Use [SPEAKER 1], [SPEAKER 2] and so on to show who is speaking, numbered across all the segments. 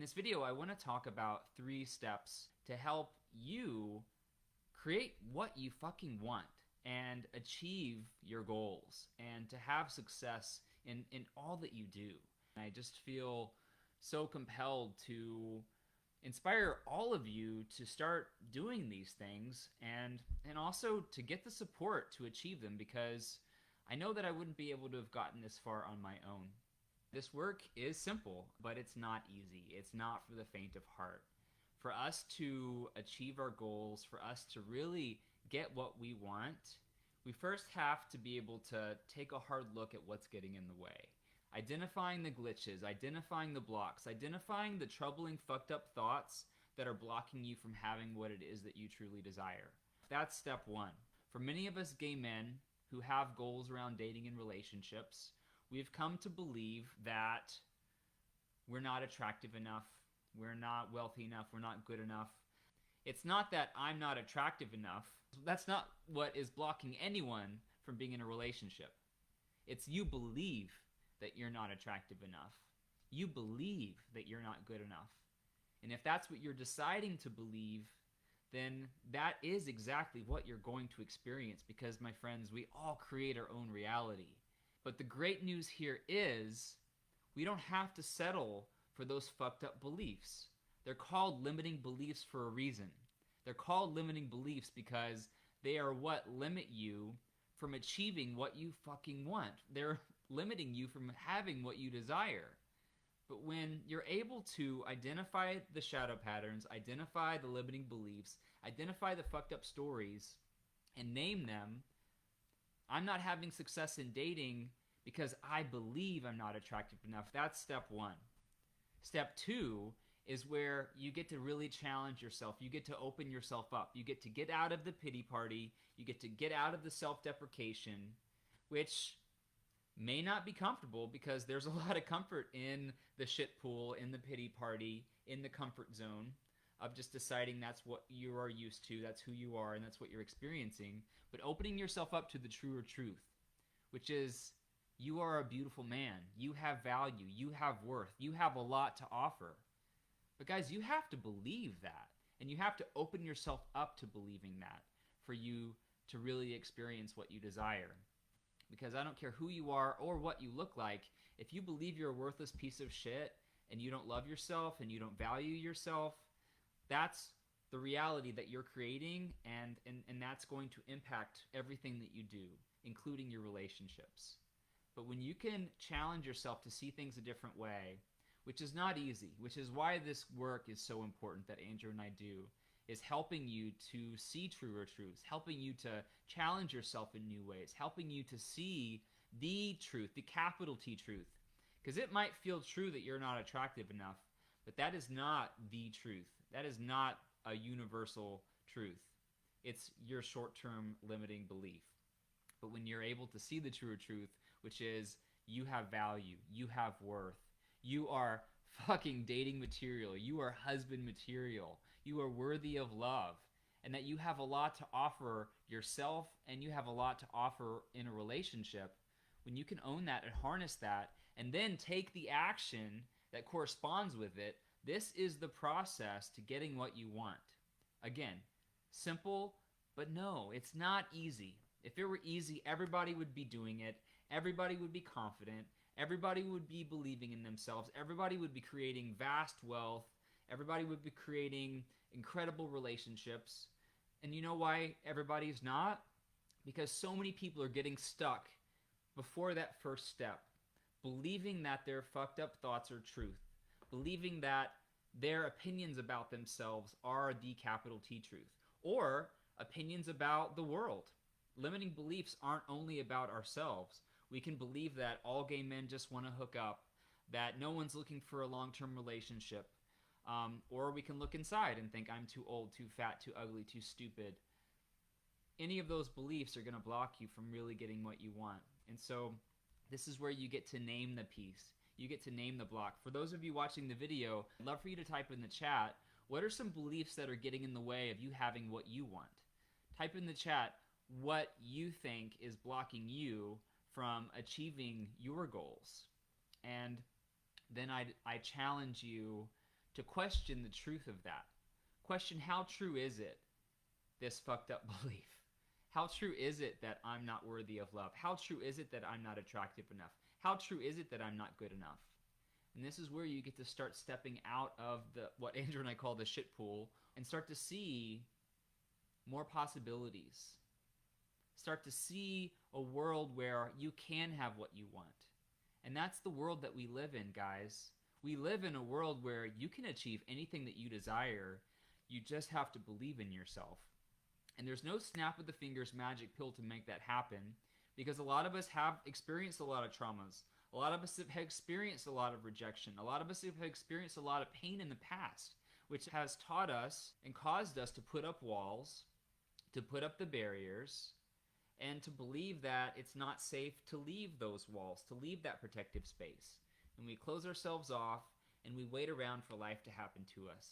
[SPEAKER 1] In this video, I want to talk about 3 steps to help you create what you fucking want and achieve your goals and to have success in all that you do. I just feel so compelled to inspire all of you to start doing these things and also to get the support to achieve them, because I know that I wouldn't be able to have gotten this far on my own. This work is simple, but it's not easy. It's not for the faint of heart. For us to achieve our goals, for us to really get what we want, we first have to be able to take a hard look at what's getting in the way. Identifying the glitches, identifying the blocks, identifying the troubling, fucked up thoughts that are blocking you from having what it is that you truly desire. That's step 1. For many of us gay men who have goals around dating and relationships, we've come to believe that we're not attractive enough, we're not wealthy enough, we're not good enough. It's not that I'm not attractive enough. That's not what is blocking anyone from being in a relationship. It's you believe that you're not attractive enough. You believe that you're not good enough. And if that's what you're deciding to believe, then that is exactly what you're going to experience, because, my friends, we all create our own reality. But the great news here is we don't have to settle for those fucked up beliefs. They're called limiting beliefs for a reason. They're called limiting beliefs because they are what limit you from achieving what you fucking want. They're limiting you from having what you desire. But when you're able to identify the shadow patterns, identify the limiting beliefs, identify the fucked up stories, and name them, I'm not having success in dating because I believe I'm not attractive enough. That's step 1. Step 2 is where you get to really challenge yourself. You get to open yourself up. You get to get out of the pity party. You get to get out of the self-deprecation, which may not be comfortable, because there's a lot of comfort in the shit pool, in the pity party, in the comfort zone of just deciding that's what you are used to, that's who you are, and that's what you're experiencing. But opening yourself up to the truer truth, which is you are a beautiful man. You have value. You have worth. You have a lot to offer. But guys, you have to believe that. And you have to open yourself up to believing that for you to really experience what you desire. Because I don't care who you are or what you look like, if you believe you're a worthless piece of shit and you don't love yourself and you don't value yourself, that's the reality that you're creating, and that's going to impact everything that you do, including your relationships. But when you can challenge yourself to see things a different way, which is not easy, which is why this work is so important that Andrew and I do, is helping you to see truer truths, helping you to challenge yourself in new ways, helping you to see the truth, the capital T truth. Because it might feel true that you're not attractive enough, but that is not the truth. That is not a universal truth. It's your short-term limiting belief. But when you're able to see the truer truth, which is you have value, you have worth, you are fucking dating material, you are husband material, you are worthy of love, and that you have a lot to offer yourself and you have a lot to offer in a relationship, when you can own that and harness that and then take the action that corresponds with it, this is the process to getting what you want. Again, simple, but no, it's not easy. If it were easy, everybody would be doing it, everybody would be confident, everybody would be believing in themselves, everybody would be creating vast wealth, everybody would be creating incredible relationships. And you know why everybody's not? Because so many people are getting stuck before that first step, believing that their fucked up thoughts are truth, believing that their opinions about themselves are the capital T truth, or opinions about the world. Limiting beliefs aren't only about ourselves. We can believe that all gay men just want to hook up, that no one's looking for a long-term relationship, or we can look inside and think I'm too old, too fat, too ugly, too stupid. Any of those beliefs are going to block you from really getting what you want. And so this is where you get to name the piece. You get to name the block. For those of you watching the video, I'd love for you to type in the chat, what are some beliefs that are getting in the way of you having what you want? Type in the chat what you think is blocking you from achieving your goals. And then I challenge you to question the truth of that. Question, how true is it, this fucked up belief? How true is it that I'm not worthy of love? How true is it that I'm not attractive enough? How true is it that I'm not good enough? And this is where you get to start stepping out of what Andrew and I call the shit pool and start to see more possibilities. Start to see a world where you can have what you want. And that's the world that we live in, guys. We live in a world where you can achieve anything that you desire. You just have to believe in yourself. And there's no snap of the fingers magic pill to make that happen, because a lot of us have experienced a lot of traumas. A lot of us have experienced a lot of rejection. A lot of us have experienced a lot of pain in the past, which has taught us and caused us to put up walls, to put up the barriers, and to believe that it's not safe to leave those walls, to leave that protective space. And we close ourselves off and we wait around for life to happen to us,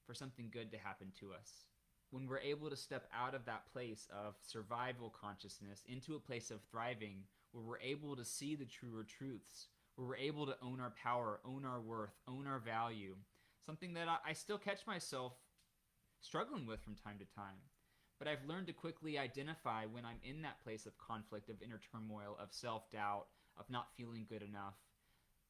[SPEAKER 1] for something good to happen to us. When we're able to step out of that place of survival consciousness into a place of thriving, where we're able to see the truer truths, where we're able to own our power, own our worth, own our value, something that I still catch myself struggling with from time to time. But I've learned to quickly identify when I'm in that place of conflict, of inner turmoil, of self-doubt, of not feeling good enough,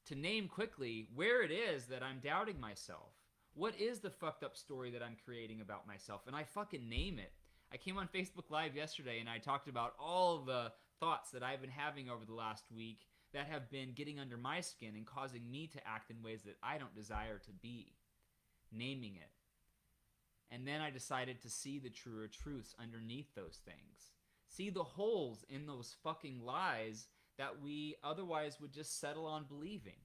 [SPEAKER 1] to name quickly where it is that I'm doubting myself. What is the fucked up story that I'm creating about myself? And I fucking name it. I came on Facebook Live yesterday and I talked about all the thoughts that I've been having over the last week that have been getting under my skin and causing me to act in ways that I don't desire to be. Naming it. And then I decided to see the truer truths underneath those things. See the holes in those fucking lies that we otherwise would just settle on believing.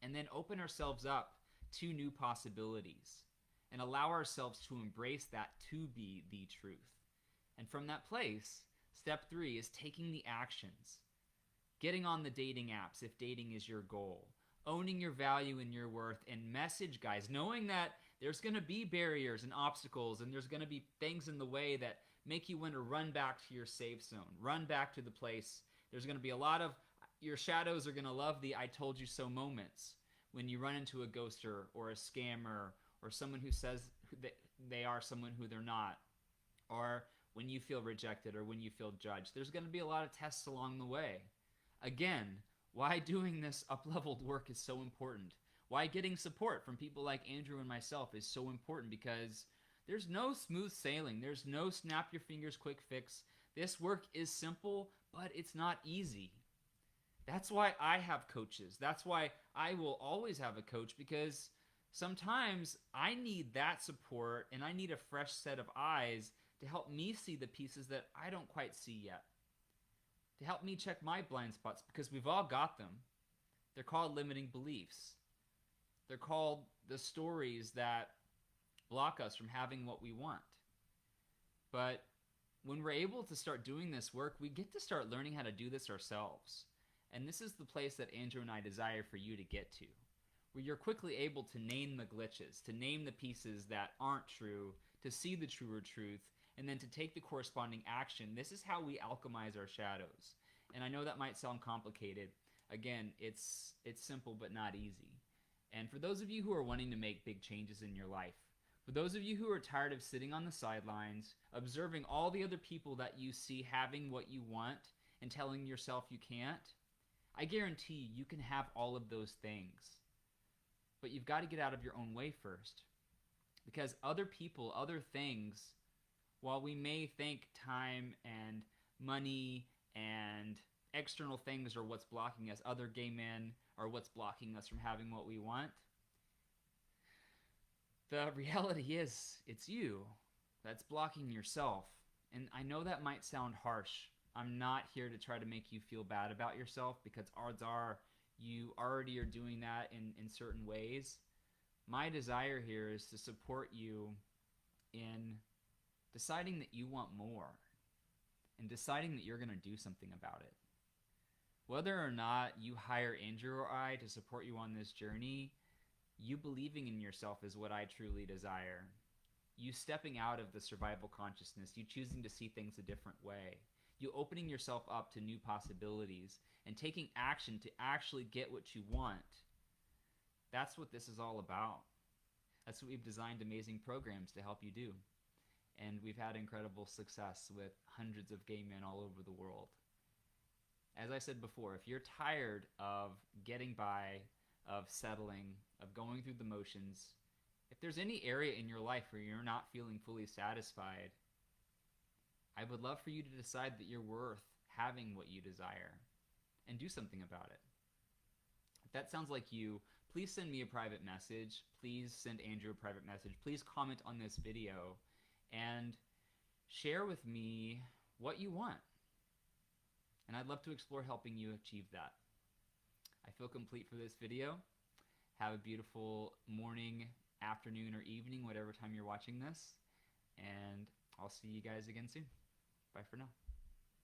[SPEAKER 1] And then open ourselves up to new possibilities and allow ourselves to embrace that to be the truth. And from that place, step 3 is taking the actions. Getting on the dating apps if dating is your goal. Owning your value and your worth, and message, guys, knowing that there's going to be barriers and obstacles and there's going to be things in the way that make you want to run back to your safe zone, run back to the place. There's going to be a lot of, your shadows are going to love the I told you so moments when you run into a ghoster or a scammer or someone who says that they are someone who they're not, or when you feel rejected or when you feel judged. There's going to be a lot of tests along the way. Again, why doing this up-leveled work is so important. Why getting support from people like Andrew and myself is so important, because there's no smooth sailing. There's no snap your fingers quick fix. This work is simple, but it's not easy. That's why I have coaches. That's why I will always have a coach, because sometimes I need that support and I need a fresh set of eyes to help me see the pieces that I don't quite see yet. To help me check my blind spots, because we've all got them. They're called limiting beliefs. They're called the stories that block us from having what we want. But when we're able to start doing this work, we get to start learning how to do this ourselves. And this is the place that Andrew and I desire for you to get to, where you're quickly able to name the glitches, to name the pieces that aren't true, to see the truer truth, and then to take the corresponding action. This is how we alchemize our shadows. And I know that might sound complicated. Again, it's simple but not easy. And for those of you who are wanting to make big changes in your life, for those of you who are tired of sitting on the sidelines, observing all the other people that you see having what you want and telling yourself you can't, I guarantee you can have all of those things. But you've got to get out of your own way first. Because other people, other things, while we may think time and money and external things are what's blocking us, other gay men are what's blocking us from having what we want, the reality is it's you that's blocking yourself. And I know that might sound harsh. I'm not here to try to make you feel bad about yourself, because odds are you already are doing that in certain ways. My desire here is to support you in deciding that you want more and deciding that you're going to do something about it. Whether or not you hire Andrew or I to support you on this journey, you believing in yourself is what I truly desire. You stepping out of the survival consciousness, you choosing to see things a different way, you opening yourself up to new possibilities and taking action to actually get what you want. That's what this is all about. That's what we've designed amazing programs to help you do. And we've had incredible success with hundreds of gay men all over the world. As I said before, if you're tired of getting by, of settling, of going through the motions, if there's any area in your life where you're not feeling fully satisfied, I would love for you to decide that you're worth having what you desire and do something about it. If that sounds like you, please send me a private message. Please send Andrew a private message. Please comment on this video and share with me what you want. And I'd love to explore helping you achieve that. I feel complete for this video. Have a beautiful morning, afternoon, or evening, whatever time you're watching this. And I'll see you guys again soon. Bye for now.